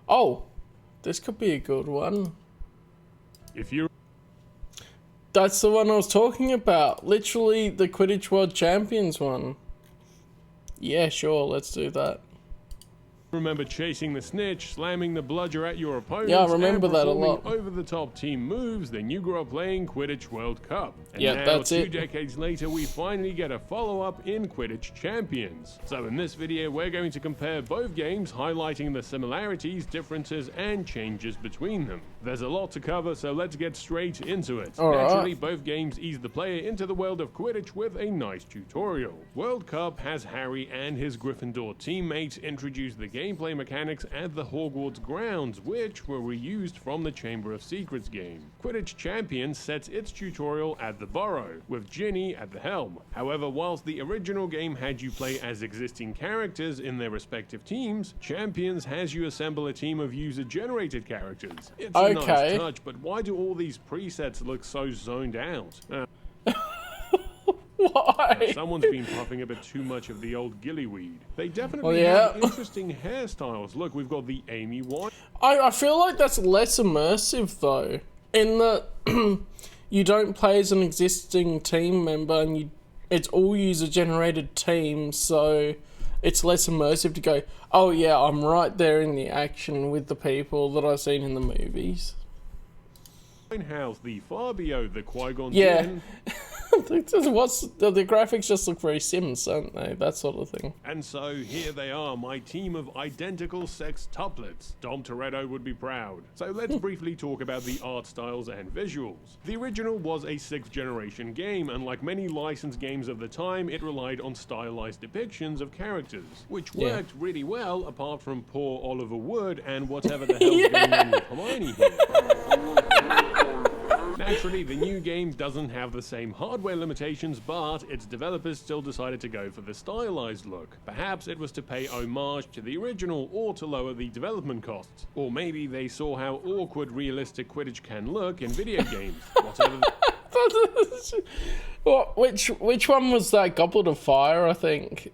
Oh, this could be a good one. If you That's the one I was talking about. Literally the Quidditch World Champions one. Yeah, sure, let's do that. remember chasing the snitch, slamming the bludger at your opponents, Yeah, I remember and that a performing lot. over-the-top team moves, then you grew up playing Quidditch World Cup. And Yeah, now, that's two it. decades later, we finally get a follow-up in Quidditch Champions. So in this video, we're going to compare both games, highlighting the similarities, differences, and changes between them. There's a lot to cover, so let's get straight into it. Alright. Naturally, both games ease the player into the world of Quidditch with a nice tutorial. World Cup has Harry and his Gryffindor teammates introduce the gameplay mechanics at the Hogwarts grounds, which were reused from the Chamber of Secrets game. Quidditch Champions sets its tutorial at the Burrow, with Ginny at the helm. However, whilst the original game had you play as existing characters in their respective teams, Champions has you assemble a team of user-generated characters. It's a nice Okay. touch, but why do all these presets look so zoned out? Why? Someone's been puffing a bit too much of the old gillyweed. They definitely yeah. have interesting hairstyles. Look, we've got the Amy White. I feel like that's less immersive though. In that you don't play as an existing team member and it's all user generated teams, so it's less immersive to go, oh yeah, I'm right there in the action with the people that I've seen in the movies. House, the Fabio, the Qui-Gon Yeah. Jinn, The graphics just look very Sims, don't they? That sort of thing. and so here they are, my team of identical sextuplets. Dom Toretto would be proud. So let's briefly talk about the art styles and visuals. The original was a 6th generation game, and like many licensed games of the time, it relied on stylized depictions of characters, which Yeah. worked really well, apart from poor Oliver Wood and whatever the hell's going on with Hermione here. Naturally, the new game doesn't have the same hardware limitations, but its developers still decided to go for the stylized look. Perhaps it was to pay homage to the original or to lower the development costs. Or maybe they saw how awkward realistic Quidditch can look in video games. Whatever. What? Which one was that? Goblet of Fire, I think.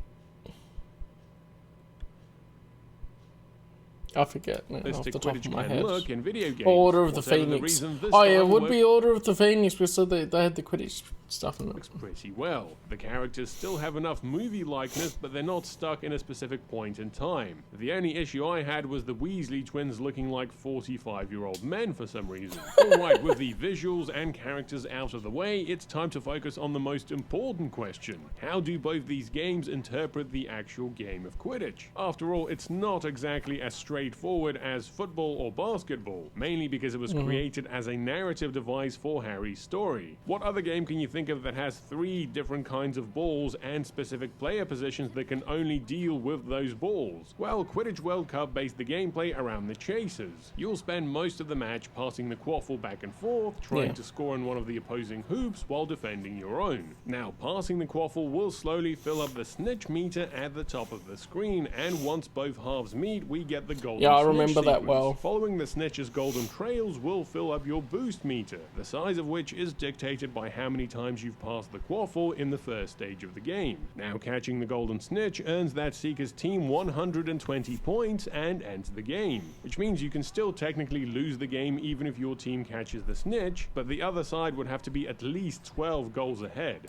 I forget now, off realistic the top Quidditch of my can head. look in video games. Order of the Whatever Phoenix. reason, this Oh yeah, it time would be Order of the Phoenix because they had the Quidditch stuff in it. works pretty well. The characters still have enough movie likeness, but they're not stuck in a specific point in time. The only issue I had was the Weasley twins looking like 45-year-old men for some reason. Alright, with the visuals and characters out of the way, it's time to focus on the most important question. How do both these games interpret the actual game of Quidditch? After all, it's not exactly as straightforward as football or basketball, mainly because it was created as a narrative device for Harry's story. What other game can you think of that has 3 different kinds of balls and specific player positions that can only deal with those balls? Well, Quidditch World Cup based the gameplay around the chasers. You'll spend most of the match passing the quaffle back and forth, trying to score in one of the opposing hoops while defending your own. Now, passing the quaffle will slowly fill up the snitch meter at the top of the screen, and once both halves meet, we get the golden Yeah, I snitch remember that sequence. well. Following the snitch's golden trails will fill up your boost meter, the size of which is dictated by how many times you've passed the quaffle in the first stage of the game. Now, catching the golden snitch earns that Seeker's team 120 points and ends the game, which means you can still technically lose the game even if your team catches the snitch, but the other side would have to be at least 12 goals ahead.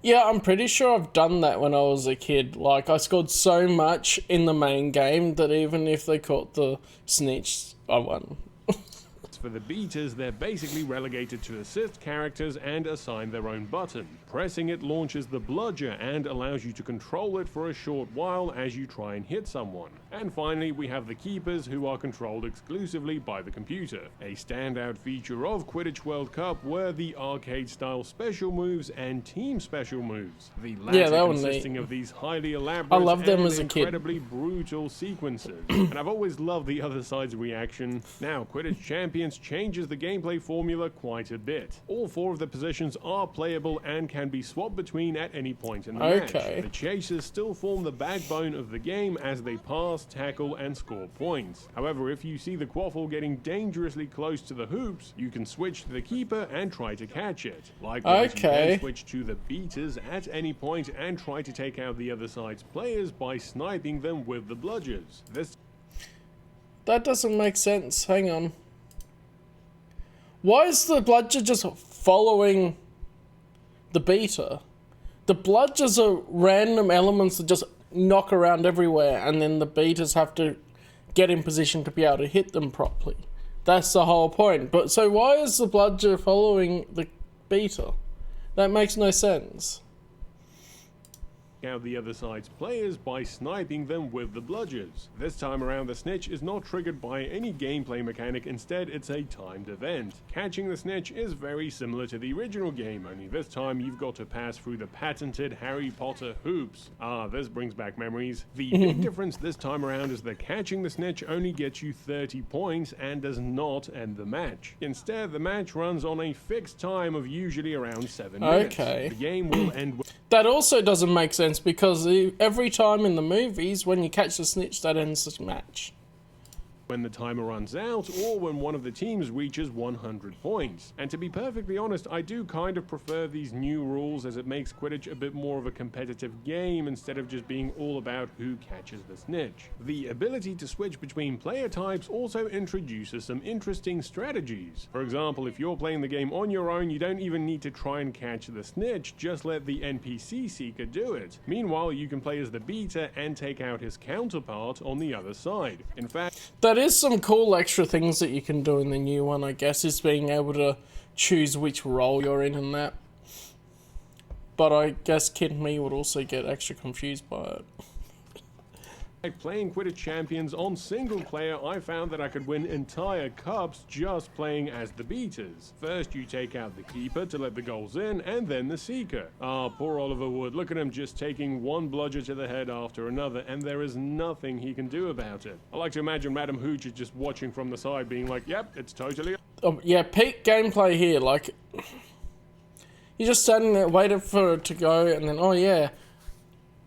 Yeah, I'm pretty sure I've done that when I was a kid. Like, I scored so much in the main game that even if they caught the snitch, I won. For the beaters, they're basically relegated to assist characters and assign their own button. Pressing it launches the bludger and allows you to control it for a short while as you try and hit someone. And finally, we have the keepers, who are controlled exclusively by the computer. A standout feature of Quidditch World Cup were the arcade-style special moves and team special moves. The latter that was consisting neat. of these highly elaborate I loved them and as a kid. incredibly brutal sequences. And I've always loved the other side's reaction. Now, Quidditch Champions changes the gameplay formula quite a bit. All 4 of the positions are playable and can be swapped between at any point in the match. The chasers still form the backbone of the game as they pass, tackle, and score points. However, if you see the quaffle getting dangerously close to the hoops, you can switch to the keeper and try to catch it. Likewise, you can switch to the beaters at any point and try to take out the other side's players by sniping them with the bludgers. That doesn't make sense. Hang on. Why is the bludger just following the beater? The bludgers are random elements that just knock around everywhere, and then the beaters have to get in position to be able to hit them properly. That's the whole point. But so why is the bludger following the beater? That makes no sense. Out the other side's players by sniping them with the bludgers. This time around, the snitch is not triggered by any gameplay mechanic, instead it's a timed event. Catching the snitch is very similar to the original game, only this time you've got to pass through the patented Harry Potter hoops. Ah, this brings back memories. The big difference this time around is that catching the snitch only gets you 30 points and does not end the match. Instead, the match runs on a fixed time of usually around 7 minutes. Okay. The game will end with... That also doesn't make sense, because every time in the movies, when you catch the snitch, that ends the match. When the timer runs out, or when one of the teams reaches 100 points. And to be perfectly honest, I do kind of prefer these new rules, as it makes Quidditch a bit more of a competitive game instead of just being all about who catches the snitch. The ability to switch between player types also introduces some interesting strategies. For example, if you're playing the game on your own, you don't even need to try and catch the snitch, just let the NPC seeker do it. Meanwhile, you can play as the beater and take out his counterpart on the other side. In fact, That is some cool extra things that you can do in the new one, I guess, is being able to choose which role you're in that. But I guess Kid Me would also get extra confused by it. like playing Quidditch Champions on single player, I found that I could win entire cups just playing as the beaters. First you take out the keeper to let the goals in, and then the seeker. Ah, poor Oliver Wood, look at him just taking one bludger to the head after another, and there is nothing he can do about it. I like to imagine Madam Hooch is just watching from the side being like, yep, it's totally... Yeah, peak gameplay here, like... You're just standing there waiting for it to go, and then, oh yeah...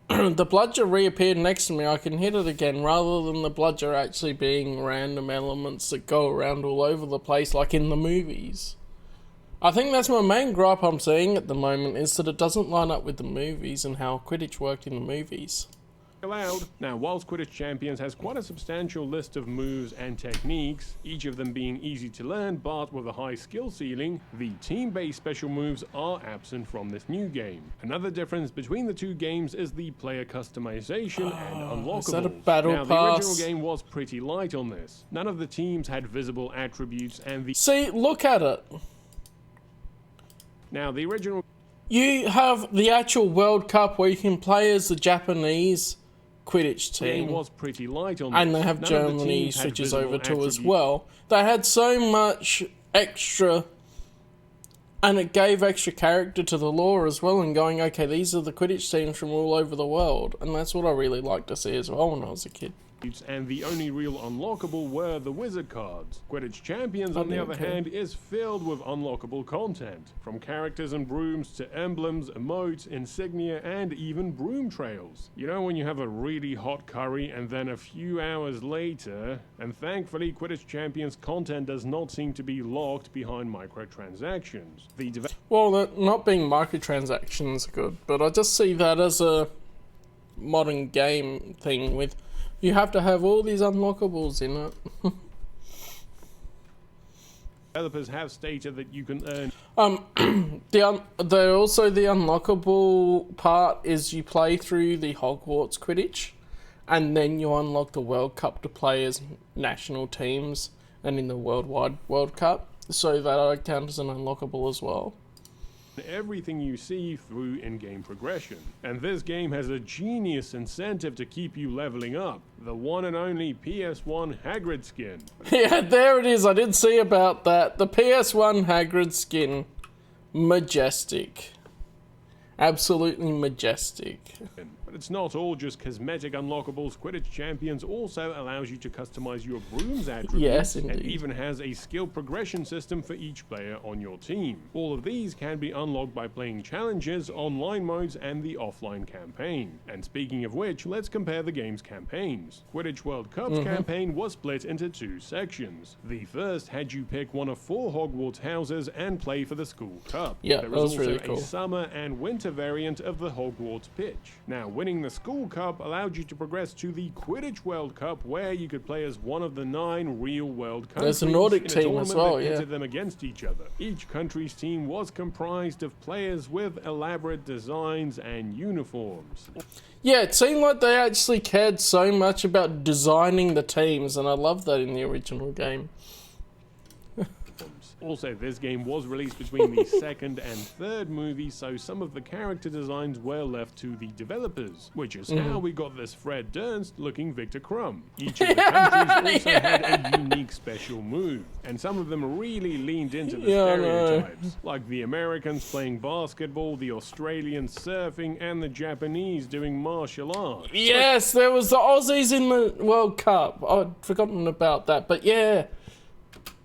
the bludger reappeared next to me, I can hit it again, rather than the bludger actually being random elements that go around all over the place like in the movies. I think that's my main gripe I'm seeing at the moment, is that it doesn't line up with the movies and how Quidditch worked in the movies. allowed. Now, whilst Quidditch Champions has quite a substantial list of moves and techniques, each of them being easy to learn but with a high skill ceiling, the team-based special moves are absent from this new game. Another difference between the two games is the player customization and unlockables. Is that a battle now, pass? the original game was pretty light on this. None of the teams had visible attributes and the... See, look at it. Now, the original... You have the actual World Cup where you can play as the Japanese Quidditch game team. was pretty light on And this. they have None of the Germany teams had switches visible over to as attributes. well. They had so much extra, and it gave extra character to the lore as well, and going, okay, these are the Quidditch teams from all over the world, and that's what I really liked to see as well when I was a kid. And the only real unlockable were the wizard cards. Quidditch Champions, on the other hand, is filled with unlockable content, from characters and brooms to emblems, emotes, insignia, and even broom trails. You know when you have a really hot curry and then a few hours later, and thankfully Quidditch Champions content does not seem to be locked behind microtransactions. Well, not being microtransactions are good, but I just see that as a modern game thing with... You have to have all these unlockables in it. Developers have stated that you can earn... Also the unlockable part is you play through the Hogwarts Quidditch, and then you unlock the World Cup to play as national teams, and in the worldwide World Cup, so that counts as an unlockable as well. Everything you see through in-game progression. And this game has a genius incentive to keep you leveling up. The one and only PS1 Hagrid skin. Yeah, there it is. I did see about that. The PS1 Hagrid skin. Majestic. Absolutely majestic. But it's not all just cosmetic unlockables. Quidditch Champions also allows you to customize your broom's attributes. Yes, indeed. And even has a skill progression system for each player on your team. All of these can be unlocked by playing challenges, online modes, and the offline campaign. And speaking of which, let's compare the game's campaigns. Quidditch World Cup's campaign was split into two sections. The first had you pick one of 4 Hogwarts houses and play for the school cup. Yeah, there that was also really cool. a summer and winter variant of the Hogwarts pitch. Now, winning winning the School Cup allowed you to progress to the Quidditch World Cup, where you could play as one of the 9 real-world countries. There's a Nordic in a team as well, that yeah. pitted them against each other. Each country's team was comprised of players with elaborate designs and uniforms. Yeah, it seemed like they actually cared so much about designing the teams, and I love that in the original game. Also, this game was released between the second and third movie, so some of the character designs were left to the developers, which is how we got this Fred Durst looking Victor Crumb. Each of the countries also had a unique special move, and some of them really leaned into the stereotypes, like the Americans playing basketball, the Australians surfing, and the Japanese doing martial arts. Yes, there was the Aussies in the World Cup. I'd forgotten about that, but yeah.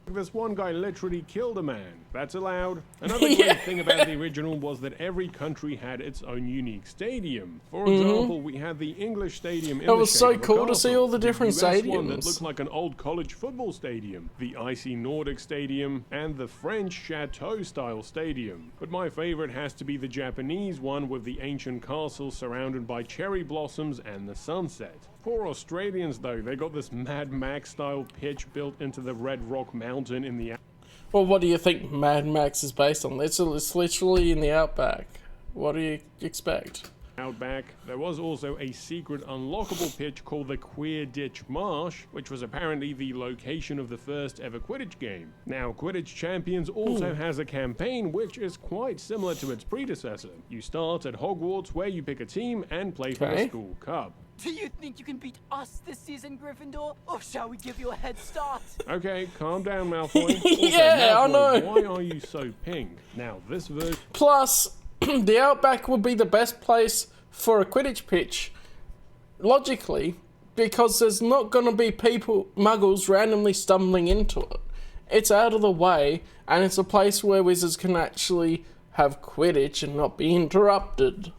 This one guy literally killed a man. That's allowed. Another great thing about the original was that every country had its own unique stadium. For example, we had the English stadium in It was so cool to see all the different US stadiums. one that looked like an old college football stadium, the icy Nordic stadium, and the French chateau-style stadium. But my favorite has to be the Japanese one with the ancient castle surrounded by cherry blossoms and the sunset. Poor Australians though, they got this Mad Max-style pitch built into the Red Rock Mountain in the... Well, what do you think Mad Max is based on? It's literally in the outback. What do you expect? Outback. There was also a secret unlockable pitch called the Quidditch Marsh, which was apparently the location of the first ever Quidditch game. Now, Quidditch Champions also has a campaign which is quite similar to its predecessor. You start at Hogwarts, where you pick a team and play for the School Cup. Do you think you can beat us this season, Gryffindor? Or shall we give you a head start? Okay, calm down, Malfoy. Also, Yeah, I know. Why are you so pink? Now, this version... Plus, the outback would be the best place for a Quidditch pitch, logically, because there's not going to be muggles randomly stumbling into it. It's out of the way, and it's a place where wizards can actually have Quidditch and not be interrupted.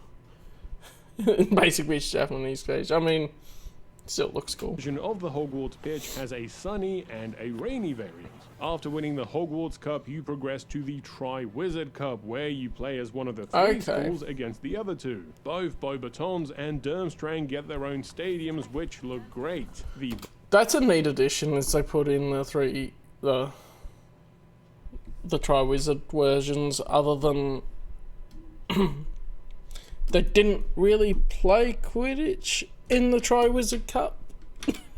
Basic bitch Japanese stage. I mean, still looks cool. Version of the Hogwarts pitch has a sunny and a rainy variant. After winning the Hogwarts Cup, you progress to the Tri-Wizard Cup, where you play as one of the 3 schools against the other 2. Both Beauxbatons and Durmstrang get their own stadiums, which look great. That's a neat addition, as they put in the Tri-Wizard versions, other than they didn't really play Quidditch in the Tri-Wizard Cup.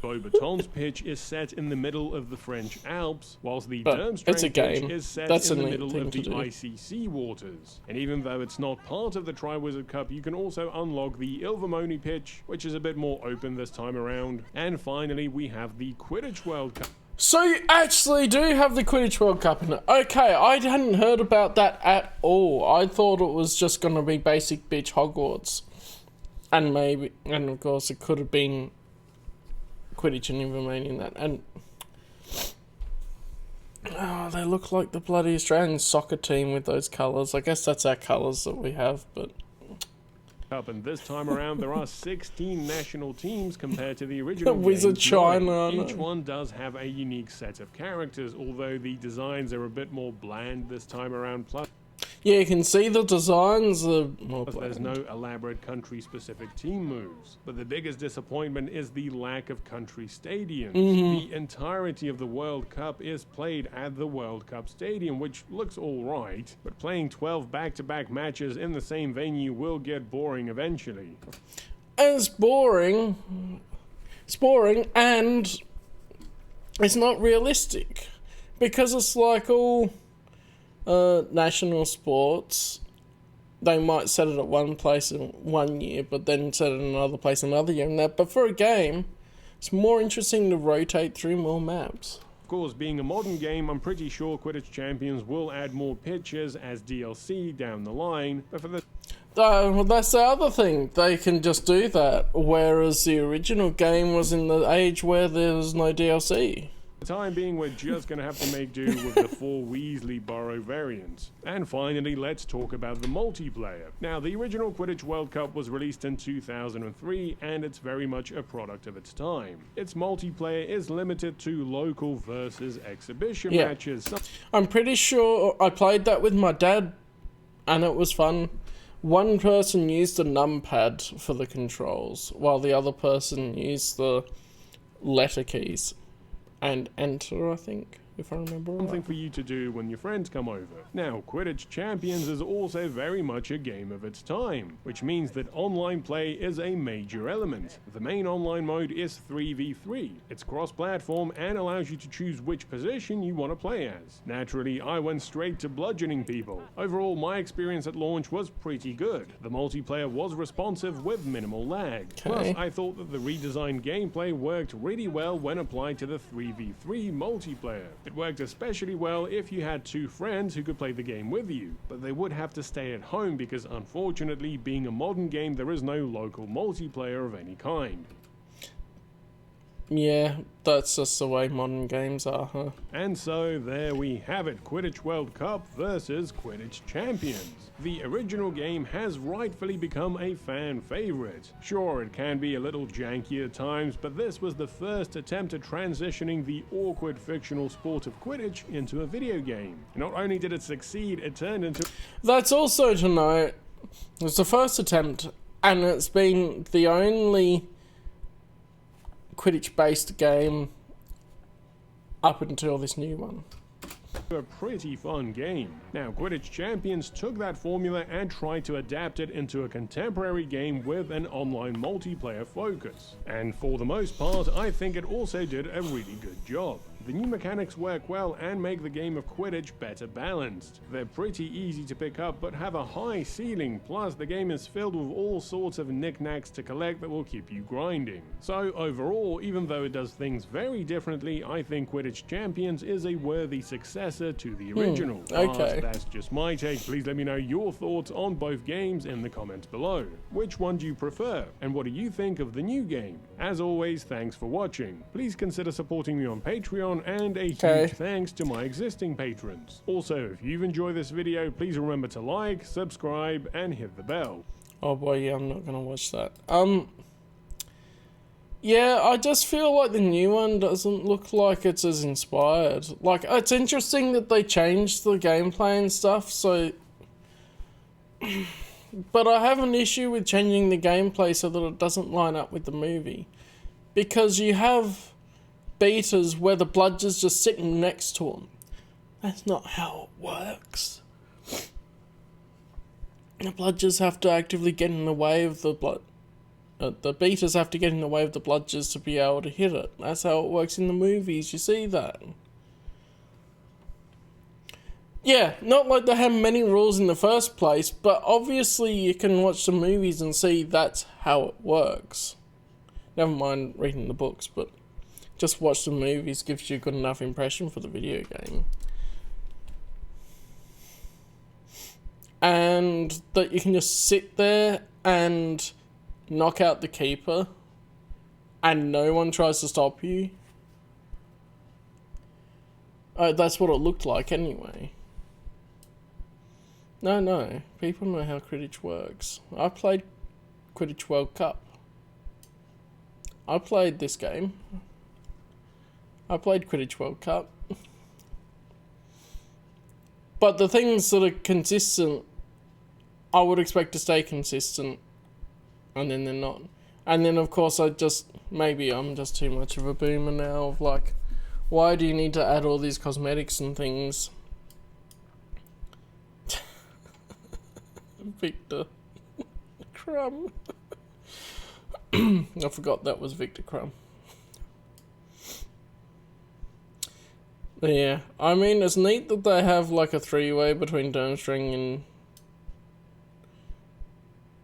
Beauxbaton's pitch is set in the middle of the French Alps, whilst the Durmstrang pitch is set in the middle of the icy sea waters. And even though it's not part of the Tri-Wizard Cup, you can also unlock the Ilvermorny pitch, which is a bit more open this time around. And finally, we have the Quidditch World Cup. So you actually do have the Quidditch World Cup in it. Okay, I hadn't heard about that at all. I thought it was just going to be basic bitch Hogwarts. And of course it could have been Quidditch and Ilvermorny in that. And they look like the bloody Australian soccer team with those colours. I guess that's our colours that we have, but... And this time around, there are 16 national teams compared to the original Wizard China. Each one does have a unique set of characters, although the designs are a bit more bland this time around. Plus, yeah, you can see the designs are more bland. There's no elaborate country-specific team moves. But the biggest disappointment is the lack of country stadiums. The entirety of the World Cup is played at the World Cup Stadium, which looks alright, but playing 12 back-to-back matches in the same venue will get boring eventually. It's boring, and it's not realistic, because it's like all national sports. They might set it at one place in 1 year, but then set it in another place another year, and that. But for a game, it's more interesting to rotate through more maps. Of course, being a modern game, I'm pretty sure Quidditch Champions will add more pitches as DLC down the line, but for the... Well, that's the other thing. They can just do that, whereas the original game was in the age where there was no DLC. For the time being, we're just going to have to make do with the 4 Weasley Burrow variants. And finally, let's talk about the multiplayer. Now, the original Quidditch World Cup was released in 2003, and it's very much a product of its time. Its multiplayer is limited to local versus exhibition matches. I'm pretty sure I played that with my dad, and it was fun. one person used a numpad for the controls, while the other person used the letter keys and enter, I think, if I remember right. Something for you to do when your friends come over. Now, Quidditch Champions is also very much a game of its time, which means that online play is a major element. The main online mode is 3v3. It's cross-platform and allows you to choose which position you want to play as. Naturally, I went straight to bludgeoning people. Overall, my experience at launch was pretty good. The multiplayer was responsive with minimal lag. Plus, I thought that the redesigned gameplay worked really well when applied to the 3v3 multiplayer. It worked especially well if you had two friends who could play the game with you, but they would have to stay at home because unfortunately, being a modern game, there is no local multiplayer of any kind. Yeah, that's just the way modern games are, huh? And so there we have it, Quidditch World Cup versus Quidditch Champions. The original game has rightfully become a fan favorite. Sure, it can be a little janky at times, but this was the first attempt at transitioning the awkward fictional sport of Quidditch into a video game. Not only did it succeed, it turned into... That's also to note, it was the first attempt, and it's been the only Quidditch-based game up until this new one. A pretty fun game. Now, Quidditch Champions took that formula and tried to adapt it into a contemporary game with an online multiplayer focus. And for the most part, I think it also did a really good job. The new mechanics work well and make the game of Quidditch better balanced. They're pretty easy to pick up but have a high ceiling, plus the game is filled with all sorts of knickknacks to collect that will keep you grinding. So overall, even though it does things very differently, I think Quidditch Champions is a worthy successor to the original. Okay. But that's just my take. Please let me know your thoughts on both games in the comments below. Which one do you prefer? And what do you think of the new game? As always, thanks for watching. Please consider supporting me on Patreon, and a huge thanks to my existing patrons. Also, if you've enjoyed this video, please remember to like, subscribe, and hit the bell. Oh boy, yeah, I'm not gonna watch that. Yeah, I just feel like the new one doesn't look like it's as inspired. Like, it's interesting that they changed the gameplay and stuff, so... But I have an issue with changing the gameplay so that it doesn't line up with the movie. Because you have beaters where the bludger's just sitting next to them. That's not how it works. The bludgers have to actively get in the way of the blood. The beaters have to get in the way of the bludgers to be able to hit it. That's how it works in the movies. You see that? Yeah, not like they have many rules in the first place, but obviously you can watch the movies and see that's how it works. Never mind reading the books, but just watch the movies gives you a good enough impression for the video game. And that you can just sit there and knock out the keeper and no one tries to stop you. That's what it looked like anyway. No, people know how Quidditch works. I played Quidditch World Cup. I played this game. I played Quidditch World Cup. But the things that are consistent, I would expect to stay consistent. And then they're not. And then of course maybe I'm just too much of a boomer now of like, why do you need to add all these cosmetics and things? Victor Crumb. I forgot that was Victor Crumb. Yeah, I mean, it's neat that they have like a three-way between Durmstrang and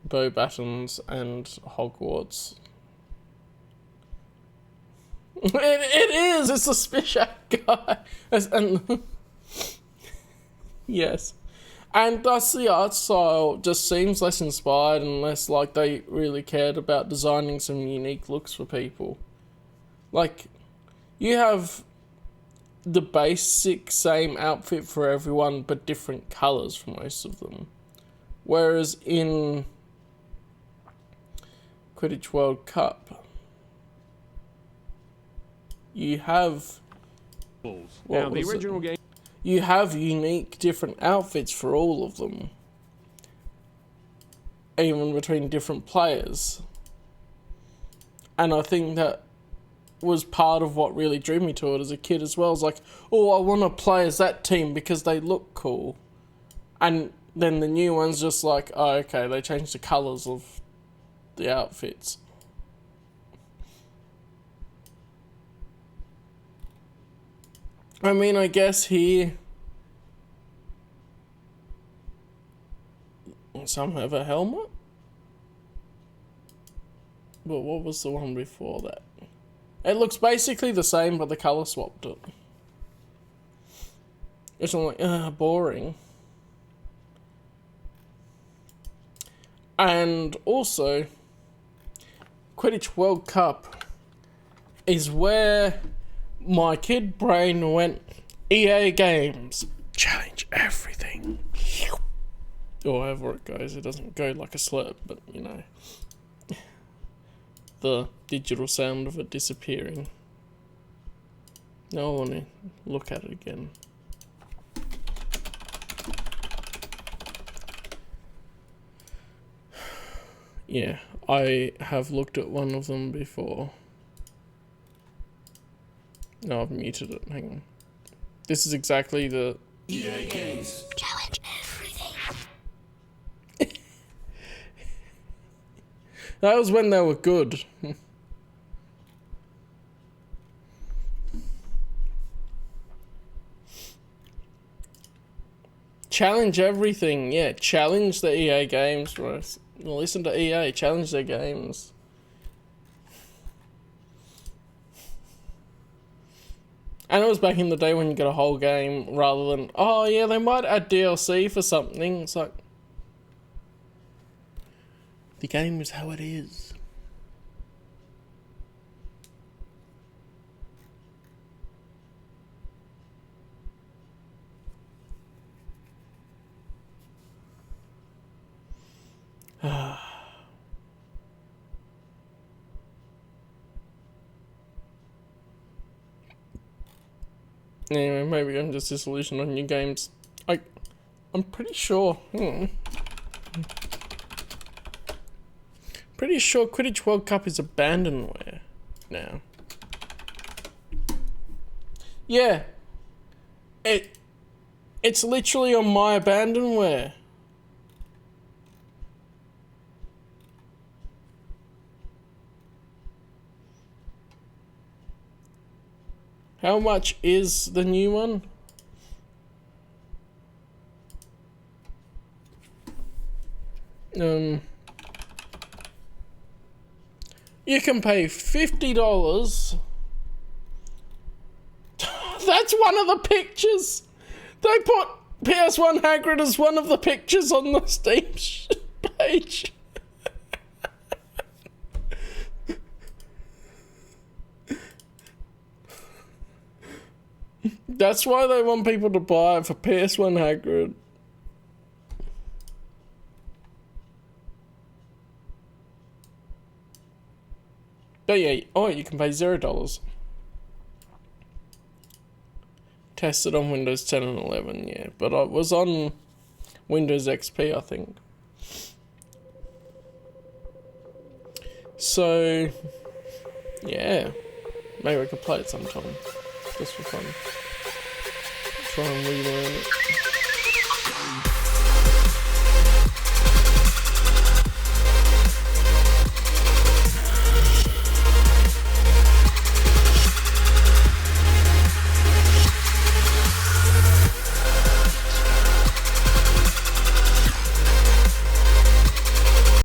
Beauxbatons and Hogwarts. It is! It's a Spishak guy! Yes. And thus the art style just seems less inspired and less like they really cared about designing some unique looks for people. Like, you have the basic same outfit for everyone but different colours for most of them. Whereas in Quidditch World Cup, you have... Now, the original game... You have unique different outfits for all of them. Whereas in Quidditch World Cup, you have the basic same outfit for everyone but different colours for most of them. Whereas in Quidditch World Cup, you have the original game... You have unique different outfits for all of them. You have unique different outfits for all of them. You have unique different outfits for all of them. even between different players. And I think that was part of what really drew me to it as a kid as well. It's like, oh, I want to play as that team because they look cool. And then the new one's just like, oh, okay, they changed the colours of the outfits. I mean, I guess here some have a helmet. But what was the one before that? It looks basically the same, but the colour swapped it. It's not like, boring. And also, Quidditch World Cup is where my kid brain went, EA Games, challenge everything. Or however it goes, it doesn't go like a slurp, but you know. The digital sound of it disappearing. Now I want to look at it again. Yeah, I have looked at one of them before. No, I've muted it. Hang on. This is exactly the EA Games. Challenge everything. That was when they were good. Challenge everything. Yeah, challenge the EA games, bro. Listen to EA. Challenge their games. And it was back in the day when you got a whole game rather than, oh yeah, they might add DLC for something. It's like, the game is how it is. Anyway, maybe I'm just disillusioned on new games. I'm pretty sure. Pretty sure Quidditch World Cup is abandonware now. Yeah. It's literally on my abandonware. How much is the new one? You can pay $50. That's one of the pictures. They put PS1 Hagrid as one of the pictures on the Steam page. That's why they want people to buy it for PS1 Hagrid. But yeah, oh, you can pay $0. Tested on Windows 10 and 11, yeah. But I was on Windows XP, I think. So, yeah. Maybe I could play it sometime. Just for fun. Try and relearn it.